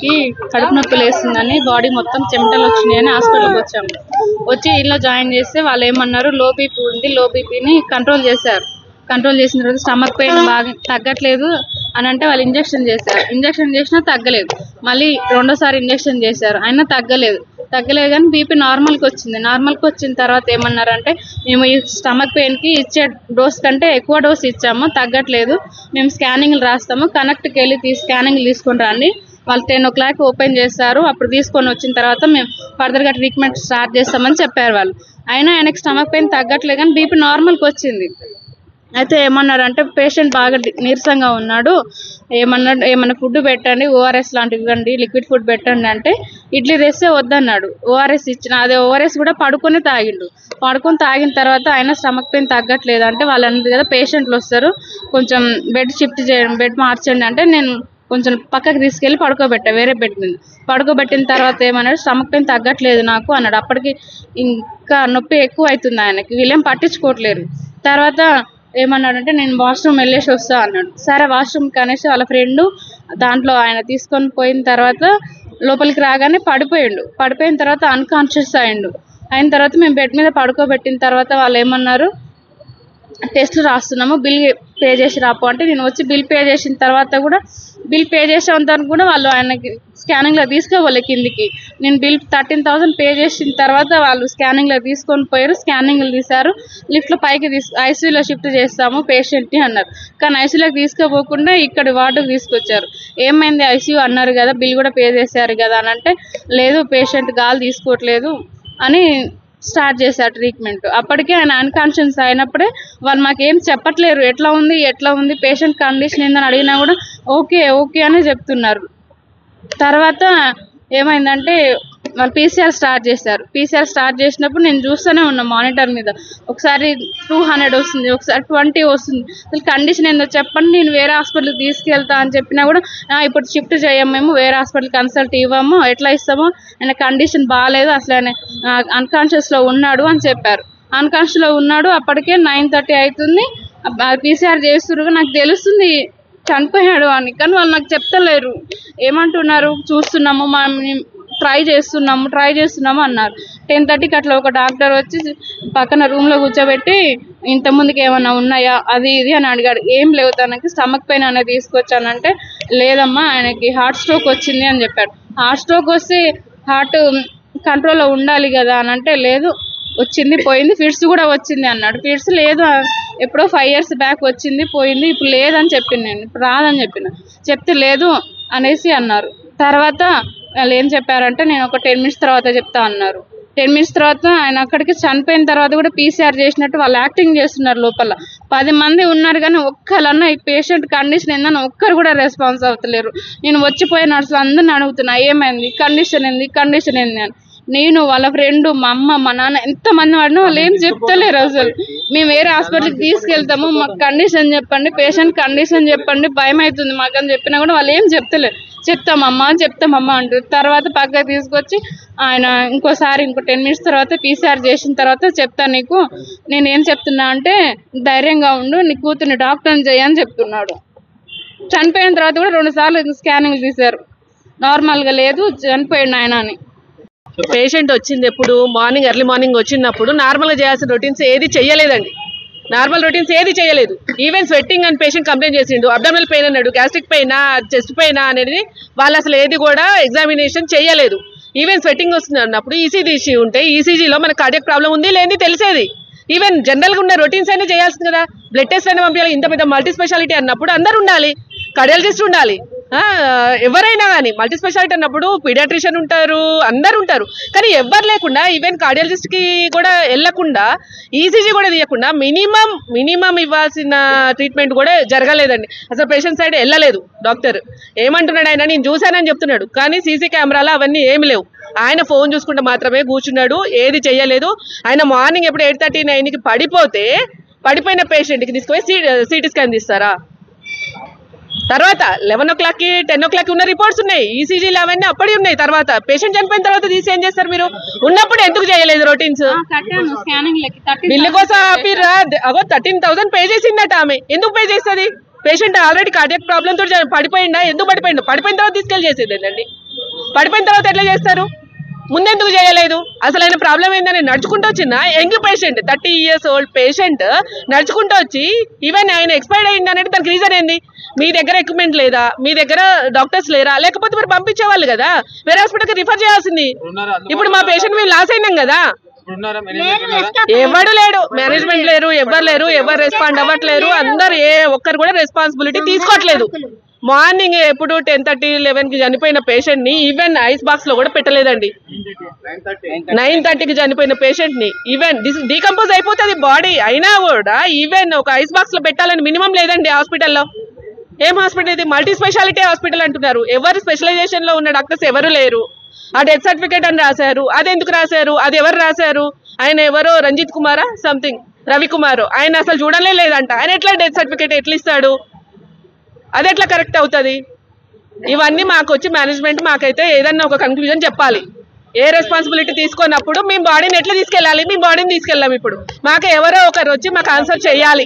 కి కడుపు నొప్పి లేస్తుందని బాడీ మొత్తం చెమటలు వచ్చినాయని హాస్పిటల్కి వచ్చాము. వచ్చి ఇంట్లో జాయిన్ చేస్తే వాళ్ళు ఏమన్నారు, లో బీపీ ఉంది, లో బీపీని కంట్రోల్ చేశారు. కంట్రోల్ చేసిన తర్వాత స్టమక్ పెయిన్ బాగా తగ్గట్లేదు అని అంటే వాళ్ళు ఇంజక్షన్ చేశారు. ఇంజక్షన్ చేసినా తగ్గలేదు. మళ్ళీ రెండోసారి ఇంజక్షన్ చేశారు, అయినా తగ్గలేదు కానీ బీపీ నార్మల్కి వచ్చింది. నార్మల్కి వచ్చిన తర్వాత ఏమన్నారంటే, మేము ఈ స్టమక్ పెయిన్కి ఇచ్చే డోస్ కంటే ఎక్కువ డోస్ ఇచ్చాము, తగ్గట్లేదు, మేము స్కానింగ్లు రాస్తాము, కనెక్ట్కి వెళ్ళి స్కానింగ్లు తీసుకొని రండి. వాళ్ళు 10 o'clock ఓపెన్ చేస్తారు. అప్పుడు తీసుకొని వచ్చిన తర్వాత మేము ఫర్దర్గా ట్రీట్మెంట్ స్టార్ట్ చేస్తామని చెప్పారు వాళ్ళు. అయినా ఆయనకి స్టమక్ పెయిన్ తగ్గట్లేదు కానీ బీపీ నార్మల్కి వచ్చింది. అయితే ఏమన్నారంటే, పేషెంట్ బాగా నీరసంగా ఉన్నాడు, ఏమన్నా ఫుడ్ పెట్టండి, ఓఆర్ఎస్ లాంటివి ఇవ్వండి, లిక్విడ్ ఫుడ్ పెట్టండి అంటే ఇడ్లీ తెస్తే వద్దన్నాడు. ఓఆర్ఎస్ ఇచ్చిన, అదే ఓఆర్ఎస్ కూడా పడుకొని తాగిన తర్వాత ఆయన స్టమక్ పెయిన్ తగ్గట్లేదు అంటే వాళ్ళు అన్నారు కదా, పేషెంట్లు వస్తారు, కొంచెం బెడ్ షిఫ్ట్ చేయండి, బెడ్ మార్చండి అంటే నేను కొంచెం పక్కకి తీసుకెళ్ళి పడుకోబెట్టా, వేరే బెడ్ మీద పడుకోబెట్టిన తర్వాత ఏమన్నాడు, స్టమక్ పెయిన్ తగ్గట్లేదు నాకు అన్నాడు. అప్పటికి ఇంకా నొప్పి ఎక్కువ అవుతుంది ఆయనకి, వీళ్ళేం పట్టించుకోవట్లేరు. తర్వాత ఏమన్నాడంటే, నేను వాష్రూమ్ వెళ్ళేసి వస్తా అన్నాడు. సరే వాష్రూమ్కి అనేసి వాళ్ళ ఫ్రెండ్ దాంట్లో ఆయన తీసుకొని పోయిన తర్వాత లోపలికి రాగానే పడిపోయిన తర్వాత అన్కాన్షియస్ అయిన తర్వాత మేము బెడ్ మీద పడుకోబెట్టిన తర్వాత వాళ్ళు ఏమన్నారు, టెస్ట్లు రాస్తున్నాము, బిల్ పే చేసి రాపో అంటే నేను వచ్చి బిల్ పే చేసిన తర్వాత కూడా, బిల్ పే చేసేంత కూడా వాళ్ళు ఆయనకి స్కానింగ్లో తీసుకోవాలి కిందికి. నేను బిల్ 13,000 పే చేసిన తర్వాత వాళ్ళు స్కానింగ్లో తీసుకొని పోయారు, స్కానింగ్లు తీశారు, లిఫ్ట్లో పైకి ఐసీయూలో షిఫ్ట్ చేస్తాము పేషెంట్ని అన్నారు. కానీ ఐసీయూలోకి తీసుకోపోకుండా ఇక్కడ వార్డుకు తీసుకొచ్చారు. ఏమైంది ఐసీయూ అన్నారు కదా, బిల్ కూడా పే చేశారు కదా అని అంటే, లేదు పేషెంట్ గాలి తీసుకోవట్లేదు అని స్టార్ట్ చేశారు ట్రీట్మెంట్. అప్పటికే ఆయన అన్కాన్షియస్ అయినప్పుడే వాళ్ళు మాకేం చెప్పట్లేరు, ఎట్లా ఉంది పేషెంట్ కండిషన్ ఏందని అడిగినా కూడా ఓకే అని చెప్తున్నారు. తర్వాత ఏమైందంటే వాళ్ళు పీసీఆర్ స్టార్ట్ చేసినప్పుడు నేను చూస్తూనే ఉన్నా మానిటర్ మీద, ఒకసారి 200 వస్తుంది, ఒకసారి 20 వస్తుంది. అసలు కండిషన్ ఏందో చెప్పండి, నేను వేరే హాస్పిటల్కి తీసుకెళ్తా అని చెప్పినా కూడా ఇప్పుడు షిఫ్ట్ చేయం, మేము వేరే హాస్పిటల్ కన్సల్ట్ ఇవ్వము, ఎట్లా ఇస్తామో, ఆయన కండిషన్ బాగాలేదు, అసలు ఆయన అన్కాన్షియస్లో ఉన్నాడు అని చెప్పారు. అన్కాన్షియస్లో ఉన్నాడు. అప్పటికే 9:30 అవుతుంది. పీసీఆర్ చేస్తున్నారు, నాకు తెలుస్తుంది చనిపోయాడు అని, కానీ వాళ్ళు నాకు చెప్తలేరు. ఏమంటున్నారు, చూస్తున్నాము, ట్రై చేస్తున్నాము అన్నారు. 10:30కి అట్లా ఒక డాక్టర్ వచ్చి పక్కన రూమ్లో కూర్చోబెట్టి, ఇంతకుముందుకు ఏమన్నా ఉన్నాయా అది ఇది అని అడిగాడు. ఏం లేవు, తనకి స్టమక్ పెయిన్ అనేది తీసుకొచ్చానంటే, లేదమ్మా ఆయనకి హార్ట్ స్ట్రోక్ వచ్చింది అని చెప్పాడు. హార్ట్ స్ట్రోక్ వస్తే హార్ట్ కంట్రోల్లో ఉండాలి కదా అని అంటే, లేదు వచ్చింది పోయింది, ఫిట్స్ కూడా వచ్చింది అన్నాడు. ఫిట్స్ లేదు, ఎప్పుడో 5 years బ్యాక్ వచ్చింది పోయింది, ఇప్పుడు లేదని చెప్పిన, నేను ఇప్పుడు రాదని చెప్తే లేదు అనేసి అన్నారు. తర్వాత వాళ్ళు ఏం చెప్పారంటే, నేను ఒక 10 minutes తర్వాత చెప్తా అన్నారు. 10 minutes తర్వాత ఆయన అక్కడికి చనిపోయిన తర్వాత కూడా పీసీఆర్ చేసినట్టు వాళ్ళు యాక్టింగ్ చేస్తున్నారు. లోపల 10 మంది ఉన్నారు కానీ ఒక్కళ్ళన్నా ఈ పేషెంట్ కండిషన్ ఏందని ఒక్కరు కూడా రెస్పాన్స్ అవుతలేరు. నేను వచ్చిపోయే నర్సులు అందరిని అడుగుతున్నా, ఏమైంది, కండిషన్ ఏంది అని. నేను, వాళ్ళ ఫ్రెండ్, మా అమ్మ, మా నాన్న ఎంతమంది వాడినా వాళ్ళు ఏం చెప్తలేరు. అసలు మేము వేరే హాస్పిటల్కి తీసుకెళ్తాము, మాకు కండిషన్ చెప్పండి, పేషెంట్ కండిషన్ చెప్పండి, భయం అవుతుంది మాకు అని చెప్పినా కూడా వాళ్ళు ఏం చెప్తలేరు. చెప్తామమ్మా అంటారు. తర్వాత పక్కకు తీసుకొచ్చి ఆయన ఇంకో 10 minutes తర్వాత పీసీఆర్ చేసిన తర్వాత చెప్తా నీకు, నేను ఏం చెప్తున్నా అంటే, ధైర్యంగా ఉండు, నీ కూతుర్ని డాక్టర్ని చేయని చెప్తున్నాడు. చనిపోయిన తర్వాత కూడా 2 సార్లు స్కానింగ్ తీశారు, నార్మల్గా లేదు, చనిపోయాడు ఆయన అని. పేషెంట్ వచ్చింది ఎప్పుడు, ఎర్లీ మార్నింగ్ వచ్చినప్పుడు నార్మల్గా చేయాల్సిన రొటీన్స్ ఏది చేయలేదండి. నార్మల్ రొటీన్స్ ఏది చేయలేదు. ఈవెన్ స్వెట్టింగ్ అని పేషెంట్ కంప్లైంట్ చేసిండు, అబ్డామినల్ పెయిన్ అన్నాడు, గ్యాస్ట్రిక్ పెయినా, చెస్ట్ పెయినా అనేది వాళ్ళు అసలు ఏది కూడా ఎగ్జామినేషన్ చేయలేదు. ఈవెన్ స్వెట్టింగ్ వస్తుంది అన్నప్పుడు ఈసీజీ ఉంటే ఈసీజీలో మనకు కార్డియాక్ ప్రాబ్లం ఉంది లేని తెలిసేది. ఈవెన్ జనరల్గా ఉన్న రొటీన్స్ అయినా చేయాల్సింది కదా, బ్లడ్ టెస్ట్ అయినా పంపించాలి. ఇంత పెద్ద మల్టీ స్పెషాలిటీ అన్నప్పుడు అందరు ఉండాలి, కార్డియాలజిస్ట్ ఉండాలి, ఎవరైనా కానీ. మల్టీ స్పెషాలిటీ అన్నప్పుడు పీడియాట్రిషియన్ ఉంటారు, అందరు ఉంటారు, కానీ ఎవరు లేకుండా ఈవెన్ కార్డియాలజిస్ట్కి కూడా వెళ్ళకుండా, ఈసీజీ కూడా తీయకుండా మినిమం ఇవ్వాల్సిన ట్రీట్మెంట్ కూడా జరగలేదండి. అసలు పేషెంట్ సైడ్ వెళ్ళలేదు. డాక్టర్ ఏమంటున్నాడు, ఆయన నేను చూశానని చెప్తున్నాడు, కానీ సీసీ కెమెరాలు అవన్నీ ఏమి లేవు. ఆయన ఫోన్ చూసుకుంటూ మాత్రమే కూర్చున్నాడు, ఏది చెయ్యలేదు. ఆయన మార్నింగ్ ఎప్పుడు 8:39కి పడిపోయిన పేషెంట్కి తీసుకుపోయి సిటీ స్కాన్ తీస్తారా? తర్వాత 11 o'clockకి 10 o'clockకి ఉన్న రిపోర్ట్స్ ఉన్నాయి, ఈసీజీలు అవన్నీ అప్పటి ఉన్నాయి. తర్వాత పేషెంట్ చనిపోయిన తర్వాత తీసి ఏం చేస్తారు మీరు? ఉన్నప్పుడు ఎందుకు చేయలేదు రొటీన్స్? బిల్లు కోసం ఆపిర్రా? అగో 13,000 పే చేసిందట ఆమె. ఎందుకు పే చేస్తుంది? పేషెంట్ ఆల్రెడీ కార్డియాక్ ప్రాబ్లమ్ తో పడిపోయిందా? ఎందుకు పడిపోయిన తర్వాత తీసుకెళ్ళి చేసేది ఏంటండి? పడిపోయిన తర్వాత ఎట్లా చేస్తారు? ముందెందుకు చేయలేదు? అసలు ఆయన ప్రాబ్లం ఏందని నడుచుకుంటూ వచ్చిన young patient 30 years old patient నడుచుకుంటూ వచ్చి ఈవెన్ ఆయన ఎక్స్పైర్డ్ అయింది అనేది దానికి రీజన్ ఏంది? మీ దగ్గర ఎక్విప్మెంట్ లేదా, మీ దగ్గర డాక్టర్స్ లేరా, లేకపోతే మీరు పంపించేవాళ్ళు కదా, వేరే హాస్పిటల్కి రిఫర్ చేయాల్సింది. ఇప్పుడు మా పేషెంట్ మేము లాస్ అయినాం కదా. ఎవడు లేడు, మేనేజ్మెంట్ లేరు, ఎవరు రెస్పాండ్ అవ్వట్లేరు. అందరు ఏ ఒక్కరు కూడా రెస్పాన్సిబిలిటీ తీసుకోవట్లేదు. మార్నింగ్ ఎప్పుడు 10:30, 11కి చనిపోయిన పేషెంట్ ని ఈవెన్ ఐస్ బాక్స్ లో కూడా పెట్టలేదండి. 9:30కి చనిపోయిన పేషెంట్ ని ఈవెన్ డీకంపోజ్ అయిపోతుంది బాడీ అయినా కూడా ఈవెన్ ఒక ఐస్ బాక్స్ లో పెట్టాలని మినిమం లేదండి హాస్పిటల్లో. ఏం హాస్పిటల్ ఇది? మల్టీ స్పెషాలిటీ హాస్పిటల్ అంటున్నారు. ఎవరు స్పెషలైజేషన్ లో ఉన్న డాక్టర్స్ ఎవరు లేరు. ఆ డెత్ సర్టిఫికేట్ అని రాశారు. అది ఎందుకు రాశారు? అది ఎవరు రాశారు? ఆయన ఎవరో రంజిత్ కుమారా సంథింగ్ రవికుమార్, ఆయన అసలు చూడలే లేదంట. ఆయన ఎట్లా డెత్ సర్టిఫికేట్ ఎట్లా ఇస్తాడు? అది ఎట్లా కరెక్ట్ అవుతుంది? ఇవన్నీ మాకు వచ్చి మేనేజ్మెంట్ మాకైతే ఏదన్నా ఒక కన్క్లూజన్ చెప్పాలి. ఏ రెస్పాన్సిబిలిటీ తీసుకున్నప్పుడు మేము బాడీని ఎట్లా తీసుకెళ్ళాలి? మేము బాడీని తీసుకెళ్ళాము. ఇప్పుడు మాకు ఎవరో ఒకరు వచ్చి మాకు ఆన్సర్ చేయాలి.